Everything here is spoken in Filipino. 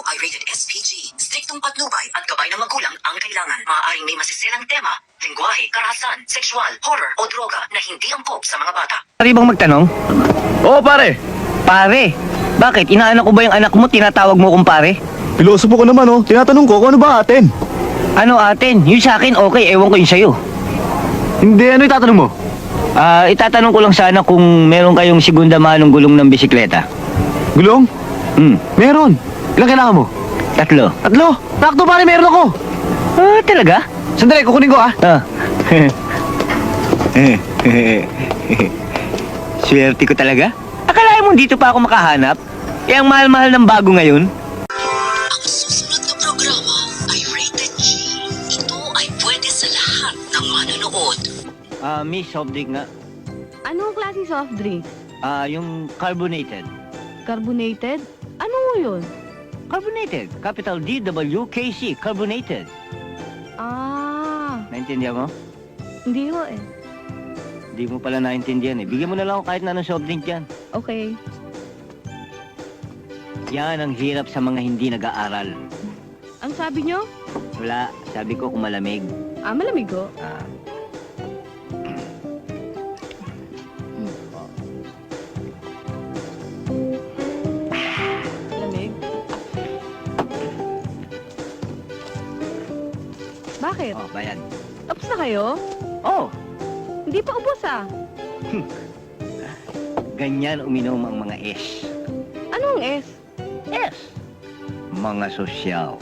ay rated SPG. Striktong patnubay at gabay ng magulang ang kailangan. Maaaring may masisirang tema, lingwahe, karahasan, sexual, horror o droga na hindi angkop sa mga bata. Pare bang magtanong? Oo, pare. Pare, bakit? Inaanak ko ba yung anak mo, tinatawag mo kong pare? Pilosopo ko naman, oh. Tinatanong ko kung ano ba atin. Ano atin? Yung sa akin, okay, ewan ko yung sa'yo. Hindi, ano itatanong mo? Itatanong ko lang sana kung meron kayong segunda manong gulong ng bisikleta. Gulong? Meron. Ilang kailangan mo? 3. Tatlo. Sakto, pare, meron ako. Talaga? Sandali, kukunin ko, ah. Swerte ko talaga. Akalain mo dito pa ako makahanap? Eh, ang mahal-mahal ng bago ngayon. Ang susunod na programa ay rated G. Ito ay pwede sa lahat ng manonood. Miss soft drink nga. Anong klaseng soft drink? Yung carbonated. Carbonated? Ano yun? Carbonated. Capital DWKC. Carbonated. Naintindihan mo? Hindi ho eh. Hindi mo pala naintindihan eh. Bigyan mo na lang ako kahit na anong soft drink dyan. Okay. Yan ang hirap sa mga hindi nag-aaral. Ang sabi nyo? Wala. Sabi ko kung malamig. Malamig ho. Lamig? Bakit? Bayad. Tapos na kayo? Oh, Hindi pa ubos ganyan uminom ang mga S. Anong S? S. Mga sosyal.